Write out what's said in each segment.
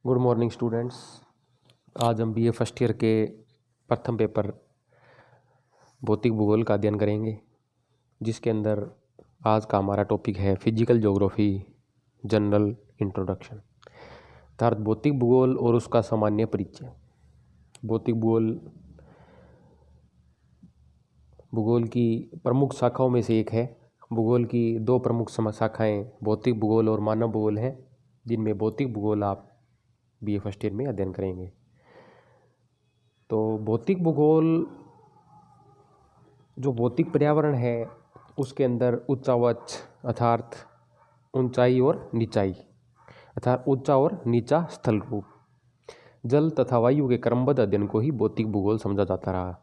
Good morning students. आज हम BA first year के प्रथम पेपर भौतिक भूगोल का अध्ययन करेंगे, जिसके अंदर आज का हमारा टॉपिक है फिजिकल ज्योग्राफी जनरल इंट्रोडक्शन, अर्थात भौतिक भूगोल और उसका सामान्य परिचय। भौतिक भूगोल की प्रमुख शाखाओं में से एक है। भूगोल की दो प्रमुख शाखाएं भौतिक भूगोल और मानव भूगोल हैं, जिनमें भौतिक भूगोल आप बीए फर्स्ट ईयर में अध्ययन करेंगे। तो भौतिक भूगोल जो भौतिक पर्यावरण है उसके अंदर उच्चावच अर्थात ऊंचाई और नीचाई अर्थात ऊंचा और नीचा स्थल रूप, जल तथा वायु के क्रमबद्ध अध्ययन को ही भौतिक भूगोल समझा जाता रहा।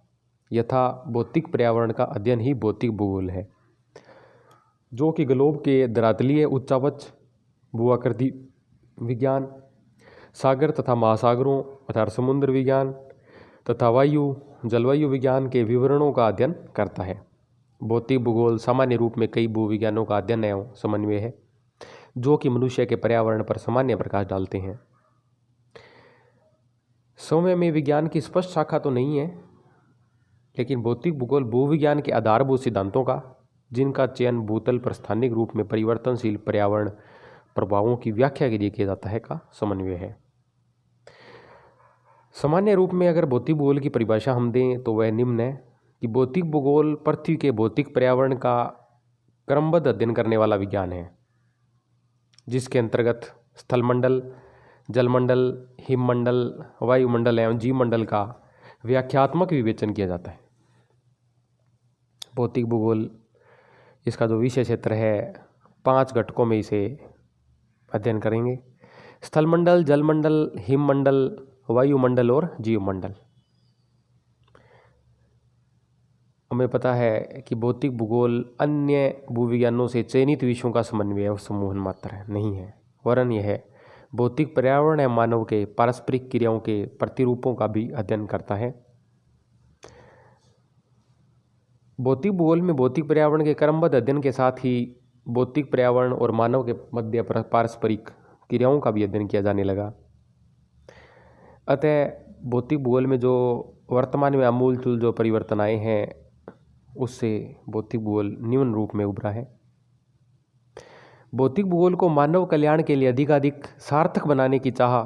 यथा भौतिक पर्यावरण का अध्ययन ही भौतिक भूगोल है, जो कि ग्लोब के धरातलीय उच्चावच भूआकृति विज्ञान, सागर तथा महासागरों अर्थात समुद्र विज्ञान तथा वायु जलवायु विज्ञान के विवरणों का अध्ययन करता है। भौतिक भूगोल सामान्य रूप में कई भूविज्ञानों का अध्ययन एवं समन्वय है, जो कि मनुष्य के पर्यावरण पर सामान्य प्रकाश डालते हैं। समय में विज्ञान की स्पष्ट शाखा तो नहीं है, लेकिन भौतिक भूगोल भूविज्ञान के आधारभूत सिद्धांतों का, जिनका चयन भूतल पर स्थानिक रूप में परिवर्तनशील पर्यावरण प्रभावों की व्याख्या के लिए किया जाता है, का समन्वय है। सामान्य रूप में अगर भौतिक भूगोल की परिभाषा हम दें तो वह निम्न है कि भौतिक भूगोल पृथ्वी के भौतिक पर्यावरण का क्रमबद्ध अध्ययन करने वाला विज्ञान है, जिसके अंतर्गत स्थलमंडल, जलमंडल, हिममंडल, वायुमंडल एवं जीवमंडल का व्याख्यात्मक विवेचन किया जाता है। भौतिक भूगोल इसका जो विषय क्षेत्र है 5 घटकों में इसे अध्ययन करेंगे: स्थलमंडल, जलमंडल, हिममंडल, वायुमंडल और जीवमंडल। हमें पता है कि भौतिक भूगोल अन्य भूविज्ञानों से चयनित विषयों का समन्वय और समूहन मात्र नहीं है, वरन यह भौतिक पर्यावरण एवं मानव के पारस्परिक क्रियाओं के प्रतिरूपों का भी अध्ययन करता है। भौतिक भूगोल में भौतिक पर्यावरण के क्रमबद्ध अध्ययन के साथ ही भौतिक पर्यावरण और मानव के मध्य पारस्परिक क्रियाओं का भी अध्ययन किया जाने लगा। अतः भौतिक भूगोल में जो वर्तमान में आमूलचूल जो परिवर्तन आए हैं, उससे भौतिक भूगोल निम्न रूप में उभरा है। भौतिक भूगोल को मानव कल्याण के लिए अधिकाधिक सार्थक बनाने की चाह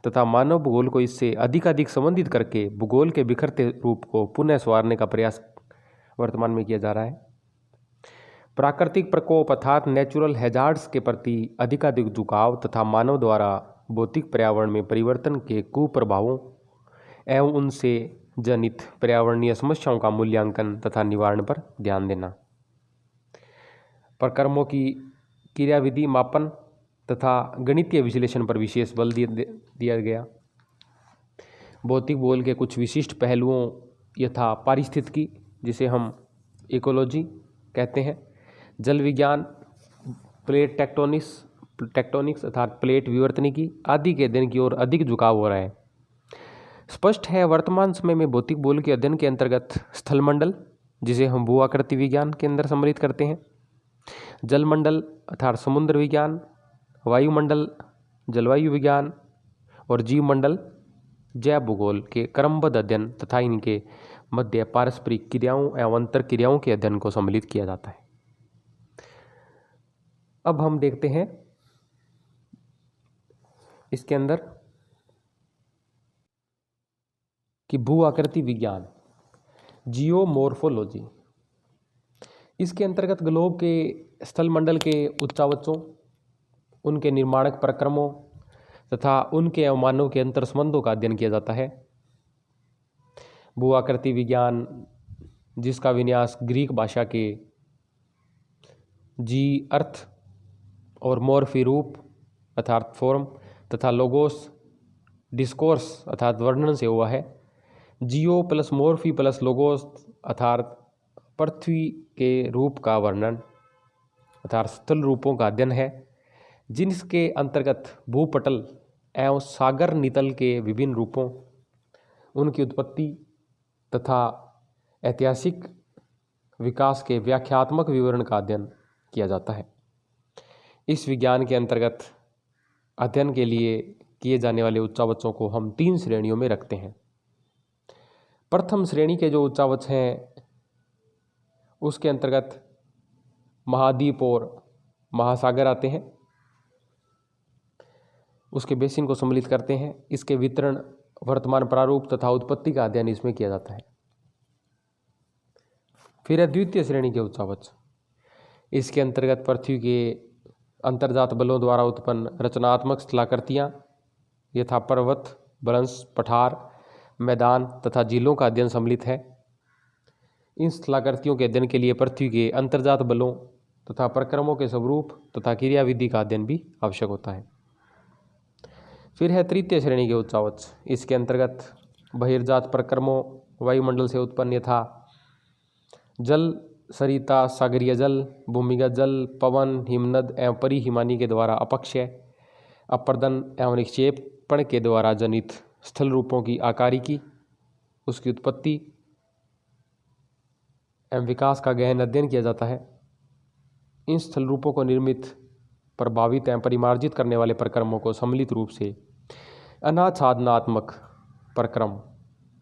तथा मानव भूगोल को इससे अधिकाधिक संबंधित करके भूगोल के बिखरते रूप को पुनः संवारने का प्रयास वर्तमान में किया जा रहा है। प्राकृतिक प्रकोप अर्थात नेचुरल हैजार्ड्स के प्रति अधिकाधिक झुकाव तथा मानव द्वारा भौतिक पर्यावरण में परिवर्तन के कुप्रभावों एवं उनसे जनित पर्यावरणीय समस्याओं का मूल्यांकन तथा निवारण पर ध्यान देना, प्रक्रमों की क्रियाविधि मापन तथा गणितीय विश्लेषण पर विशेष बल दिया गया। भौतिक भूगोल के कुछ विशिष्ट पहलुओं यथा पारिस्थितिकी, जिसे हम इकोलॉजी कहते हैं, जल विज्ञान, प्लेट टेक्टोनिक्स अर्थात प्लेट विवर्तनिकी आदि के अध्ययन की ओर अधिक झुकाव हो रहा है। स्पष्ट है वर्तमान समय में भौतिक भूगोल के अध्ययन के अंतर्गत स्थलमंडल, जिसे हम भू आकृति विज्ञान के अंदर सम्मिलित करते हैं, जलमंडल अर्थात समुद्र विज्ञान, वायुमंडल जलवायु विज्ञान और जीवमंडल जैव भूगोल के क्रमबद्ध अध्ययन तथा इनके मध्य पारस्परिक क्रियाओं एवं अंतर क्रियाओं के अध्ययन को सम्मिलित किया जाता है। अब हम देखते हैं इसके अंदर कि भू आकृति विज्ञान जियोमॉर्फोलॉजी, इसके अंतर्गत ग्लोब के स्थलमंडल के उच्चावचों, उनके निर्माणक प्रक्रमों तथा उनके एवं मानव के अंतर संबंधों का अध्ययन किया जाता है। भू आकृति विज्ञान, जिसका विन्यास ग्रीक भाषा के जी अर्थ और मॉर्फी रूप अर्थात फॉर्म तथा लोगोस डिस्कोर्स अर्थात वर्णन से हुआ है। जियो प्लस मॉर्फी प्लस लोगोस अर्थात पृथ्वी के रूप का वर्णन अर्थात स्थल रूपों का अध्ययन है, जिनके अंतर्गत भूपटल एवं सागर नितल के विभिन्न रूपों, उनकी उत्पत्ति तथा ऐतिहासिक विकास के व्याख्यात्मक विवरण का अध्ययन किया जाता है। इस विज्ञान के अंतर्गत अध्ययन के लिए किए जाने वाले उच्चावचों को हम 3 श्रेणियों में रखते हैं। प्रथम श्रेणी के जो उच्चावच हैं उसके अंतर्गत महाद्वीप और महासागर आते हैं, उसके बेसिन को सम्मिलित करते हैं। इसके वितरण, वर्तमान प्रारूप तथा उत्पत्ति का अध्ययन इसमें किया जाता है। फिर है द्वितीय श्रेणी के उच्चावच। इसके अंतर्गत पृथ्वी के अंतर्जात बलों द्वारा उत्पन्न रचनात्मक स्थलाकृतियाँ यथा पर्वत, वंश, पठार, मैदान तथा झीलों का अध्ययन सम्मिलित है। इन स्थलाकृतियों के अध्ययन के लिए पृथ्वी के अंतर्जात बलों तथा प्रक्रमों के स्वरूप तथा क्रियाविधि का अध्ययन भी आवश्यक होता है। फिर है तृतीय श्रेणी के उच्चावच। इसके अंतर्गत बहिर्जात प्रक्रमों, वायुमंडल से उत्पन्न यथा जल, सरिता, सागरीय जल, भूमिगत जल, पवन, हिमनद एवं परिहिमानी के द्वारा अपक्षय, अपर्दन एवं निक्षेपण के द्वारा जनित स्थल रूपों की आकारिकी, उसकी उत्पत्ति एवं विकास का गहन अध्ययन किया जाता है। इन स्थल रूपों को निर्मित, प्रभावित एवं परिमार्जित करने वाले प्रक्रमों को सम्मिलित रूप से अनाच्छादनात्मक प्रक्रम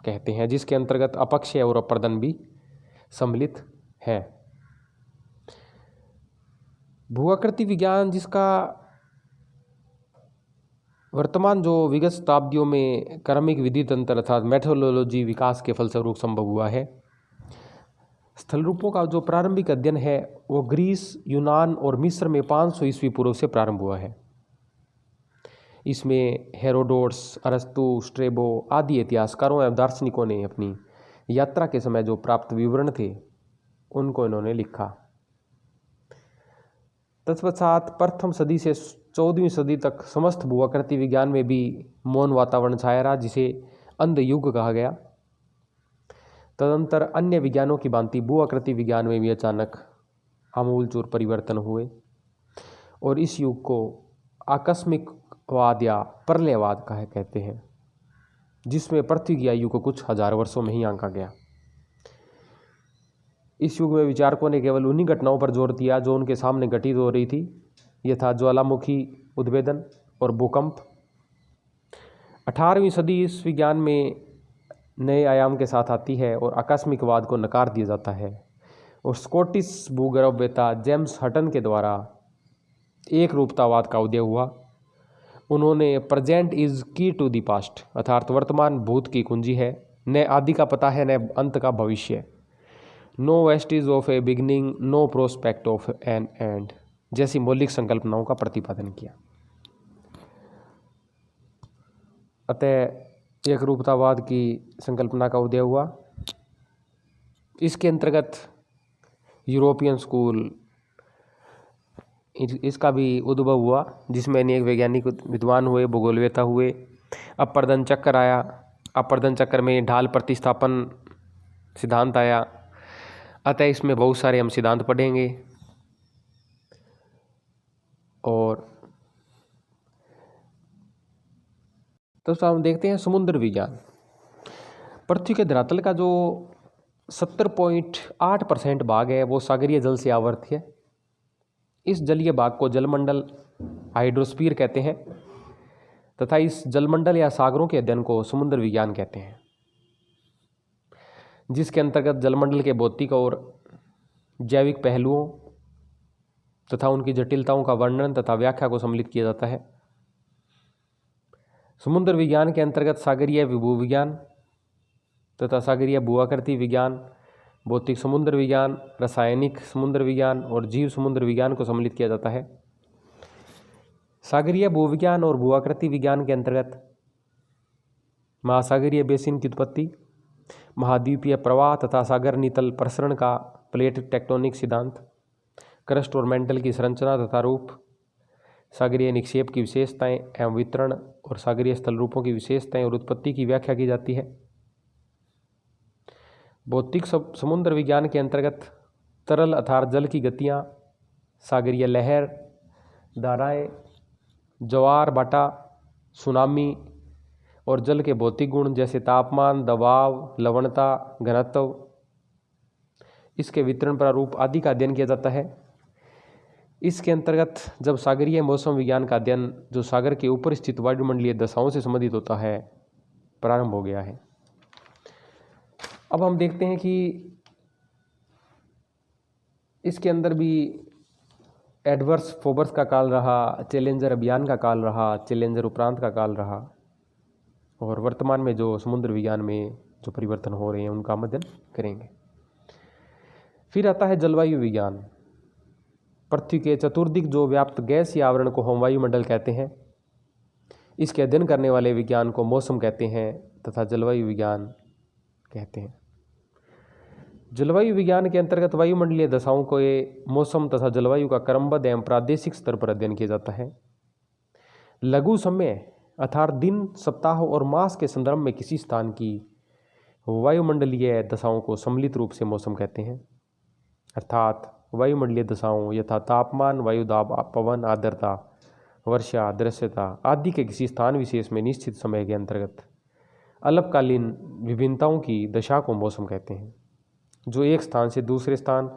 कहते हैं, जिसके अंतर्गत अपक्षय और अपर्दन भी सम्मिलित है। भूआकृति विज्ञान, जिसका वर्तमान जो विगत शताब्दियों में क्रमिक विधि तंत्र अर्थात मेथोडोलॉजी विकास के फलस्वरूप संभव हुआ है। स्थल रूपों का जो प्रारंभिक अध्ययन है वो ग्रीस, यूनान और मिस्र में 500 ईस्वी पूर्व से प्रारंभ हुआ है। इसमें हेरोडोटस, अरस्तु, स्ट्रेबो आदि इतिहासकारों एवं दार्शनिकों ने अपनी यात्रा के समय जो प्राप्त विवरण थे उनको इन्होंने लिखा। तत्पश्चात प्रथम सदी से 14वीं सदी तक समस्त भूआकृति विज्ञान में भी मौन वातावरण छाया रहा, जिसे अंध युग कहा गया। तदंतर अन्य विज्ञानों की भांति भूआकृति विज्ञान में भी अचानक आमूलचूल परिवर्तन हुए और इस युग को आकस्मिकवाद या प्रलयवाद कहते हैं, जिसमें पृथ्वी की आयु को कुछ हजार वर्षों में ही आंका गया। इस युग में विचारकों ने केवल उन्हीं घटनाओं पर जोर दिया जो उनके सामने घटित हो रही थी, यथा ज्वालामुखी उद्भेदन और भूकंप। 18वीं सदी इस विज्ञान में नए आयाम के साथ आती है और आकस्मिकवाद को नकार दिया जाता है और स्कॉटिश भूगर्भवेत्ता जेम्स हटन के द्वारा एक रूपतावाद का उदय हुआ। उन्होंने प्रेजेंट इज की टू द पास्ट अर्थात वर्तमान भूत की कुंजी है, न आदि का पता है न अंत का भविष्य, no vestige of a beginning, no prospect of an end जैसी मौलिक संकल्पनाओं का प्रतिपादन किया। अतः एक रूपतावाद की संकल्पना का उदय हुआ। इसके अंतर्गत यूरोपियन स्कूल इसका भी उद्भव हुआ, जिसमें अनेक वैज्ञानिक विद्वान हुए, भूगोलवेत्ता हुए। अपर्दन चक्र आया, अपर्दन चक्र में ढाल प्रतिस्थापन सिद्धांत आया। अतः इसमें बहुत सारे हम सिद्धांत पढ़ेंगे। और तो हम देखते हैं समुद्र विज्ञान। पृथ्वी के धरातल का जो 70.8% भाग है वो सागरीय जल से आवृत है। इस जलीय भाग को जलमंडल, हाइड्रोस्फीयर कहते हैं तथा इस जलमंडल या सागरों के अध्ययन को समुद्र विज्ञान कहते हैं, जिसके अंतर्गत जलमंडल के भौतिक और जैविक पहलुओं तथा उनकी जटिलताओं का वर्णन तथा व्याख्या को सम्मिलित किया जाता है। समुद्र विज्ञान के अंतर्गत सागरीय भूविज्ञान तथा सागरीय भूआकृति विज्ञान, भौतिक समुद्र विज्ञान, रासायनिक समुद्र विज्ञान और जीव समुद्र विज्ञान को सम्मिलित किया जाता है। सागरीय भूविज्ञान और भूआकृति विज्ञान के अंतर्गत महासागरीय बेसिन की उत्पत्ति, महाद्वीपीय प्रवाह तथा सागर नितल प्रसरण का प्लेट टेक्टोनिक सिद्धांत, क्रस्ट और मेंटल की संरचना तथा रूप, सागरीय निक्षेप की विशेषताएं एवं वितरण और सागरीय स्थल रूपों की विशेषताएं और उत्पत्ति की व्याख्या की जाती है। भौतिक समुद्र विज्ञान के अंतर्गत तरल अर्थात जल की गतियाँ, सागरीय लहर, धाराएं, ज्वार भाटा, सुनामी और जल के भौतिक गुण जैसे तापमान, दबाव, लवणता, घनत्व, इसके वितरण प्रारूप आदि का अध्ययन किया जाता है। इसके अंतर्गत जब सागरीय मौसम विज्ञान का अध्ययन जो सागर के ऊपर स्थित वायुमंडलीय दशाओं से संबंधित होता है प्रारंभ हो गया है। अब हम देखते हैं कि इसके अंदर भी एडवर्स फोबर्स का काल रहा, चैलेंजर अभियान का काल रहा, चैलेंजर उपरांत का काल रहा, और वर्तमान में जो समुद्र विज्ञान में जो परिवर्तन हो रहे हैं उनका अध्ययन करेंगे। फिर आता है जलवायु विज्ञान। पृथ्वी के चतुर्दिक जो व्याप्त गैस या आवरण को हम वायुमंडल कहते हैं, इसके अध्ययन करने वाले विज्ञान को मौसम कहते हैं तथा जलवायु विज्ञान कहते हैं। जलवायु विज्ञान के अंतर्गत वायुमंडलीय दशाओं को मौसम तथा जलवायु का क्रमबद्ध एवं प्रादेशिक स्तर पर अध्ययन किया जाता है। लघु समय अर्थात दिन, सप्ताह और मास के संदर्भ में किसी स्थान की वायुमंडलीय दशाओं को सम्मिलित रूप से मौसम कहते हैं। अर्थात वायुमंडलीय दशाओं यथा तापमान, वायुदाब, पवन, आर्द्रता, वर्षा, दृश्यता आदि के किसी स्थान विशेष में निश्चित समय के अंतर्गत अल्पकालीन विभिन्नताओं की दशा को मौसम कहते हैं, जो एक स्थान से दूसरे स्थान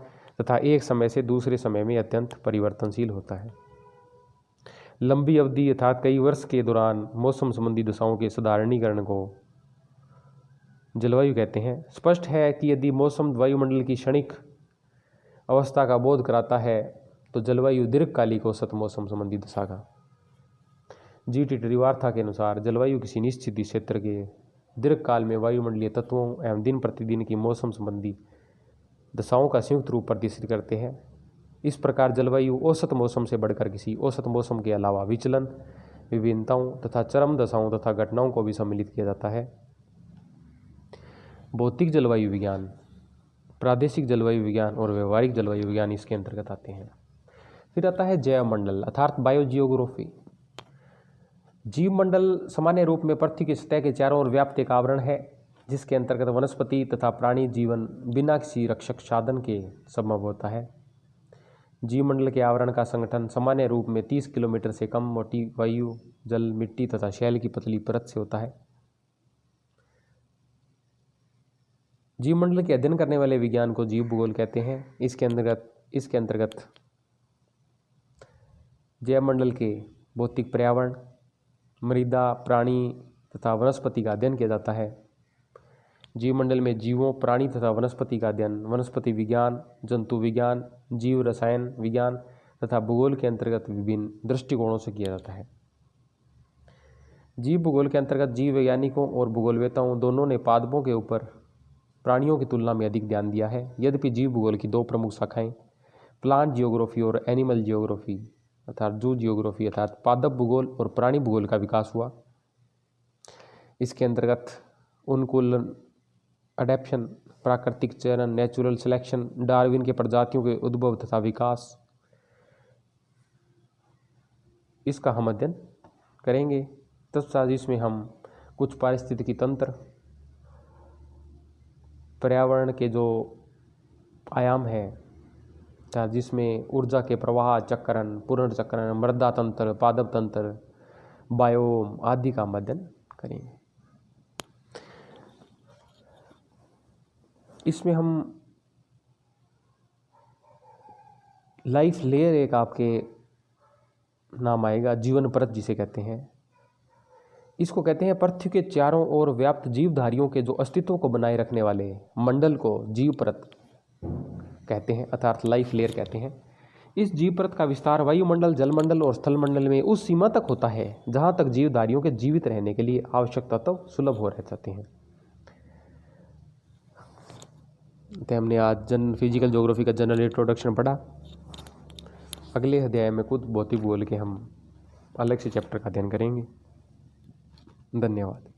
तथा एक समय से दूसरे समय में अत्यंत परिवर्तनशील होता है। लंबी अवधि अर्थात कई वर्ष के दौरान मौसम संबंधी दशाओं के साधारणीकरण को जलवायु कहते हैं। स्पष्ट है कि यदि मौसम वायुमंडल की क्षणिक अवस्था का बोध कराता है तो जलवायु दीर्घकालिक औसत मौसम संबंधी दशा का। G.T. त्रिवार्था के अनुसार जलवायु किसी निश्चित क्षेत्र के दीर्घकाल में वायुमंडलीय तत्वों एवं दिन प्रतिदिन की मौसम संबंधी दशाओं का संयुक्त रूप प्रदर्शित करते हैं। इस प्रकार जलवायु औसत मौसम से बढ़कर किसी औसत मौसम के अलावा विचलन, विभिन्नताओं तथा चरम दशाओं तथा घटनाओं को भी सम्मिलित किया जाता है। भौतिक जलवायु विज्ञान, प्रादेशिक जलवायु विज्ञान और व्यवहारिक जलवायु विज्ञान इसके अंतर्गत आते हैं। फिर आता है जैव मंडल अर्थात बायोजियोग्राफी। जीव मंडल सामान्य रूप में पृथ्वी की सतह के चारों ओर व्याप्त एक आवरण है, जिसके अंतर्गत वनस्पति तथा प्राणी जीवन बिना किसी रक्षक साधन के संभव होता है। जीव मंडल के आवरण का संगठन सामान्य रूप में 30 किलोमीटर से कम मोटी वायु, जल, मिट्टी तथा शैल की पतली परत से होता है। जीव मंडल के अध्ययन करने वाले विज्ञान को जीव भूगोल कहते हैं। इसके अंतर्गत जैव मंडल के भौतिक पर्यावरण, मृदा, प्राणी तथा वनस्पति का अध्ययन किया जाता है। जीव मंडल में जीवों, प्राणी तथा वनस्पति का अध्ययन वनस्पति विज्ञान, जंतु विज्ञान, जीव रसायन विज्ञान तथा भूगोल के अंतर्गत विभिन्न दृष्टिकोणों से किया जाता है। जीव भूगोल के अंतर्गत जीव वैज्ञानिकों और भूगोलवेताओं दोनों ने पादपों के ऊपर प्राणियों की तुलना में अधिक ध्यान दिया है। यद्यपि जीव भूगोल की दो प्रमुख शाखाएं प्लांट जियोग्राफी और एनिमल जियोग्राफी अर्थात जू जियोग्राफी अर्थात पादप भूगोल और प्राणी भूगोल का विकास हुआ। इसके अंतर्गत उनकूलन, अडेप्शन, प्राकृतिक चयन, नेचुरल सिलेक्शन, डार्विन के प्रजातियों के उद्भव तथा विकास, इसका हम अध्ययन करेंगे। तत्पश्चात इसमें हम कुछ पारिस्थितिकी तंत्र, पर्यावरण के जो आयाम हैं जिसमें ऊर्जा के प्रवाह, चक्रण, पुनर्चक्रण, मृदा तंत्र, पादप तंत्र, बायोम आदि का अध्ययन करेंगे। इसमें हम लाइफ लेयर एक आपके नाम आएगा, जीवन परत जिसे कहते हैं। इसको कहते हैं पृथ्वी के चारों ओर व्याप्त जीवधारियों के जो अस्तित्व को बनाए रखने वाले मंडल को जीव परत कहते हैं अर्थात लाइफ लेयर कहते हैं। इस जीव परत का विस्तार वायुमंडल, जलमंडल और स्थलमंडल में उस सीमा तक होता है जहां तक जीवधारियों के जीवित रहने के लिए आवश्यक तत्व सुलभ हो रह जाते हैं। तो हमने आज फिजिकल ज्योग्राफी का जनरल इंट्रोडक्शन पढ़ा। अगले अध्याय में कुछ भौतिक भूगोल के हम अलग से चैप्टर का अध्ययन करेंगे। धन्यवाद।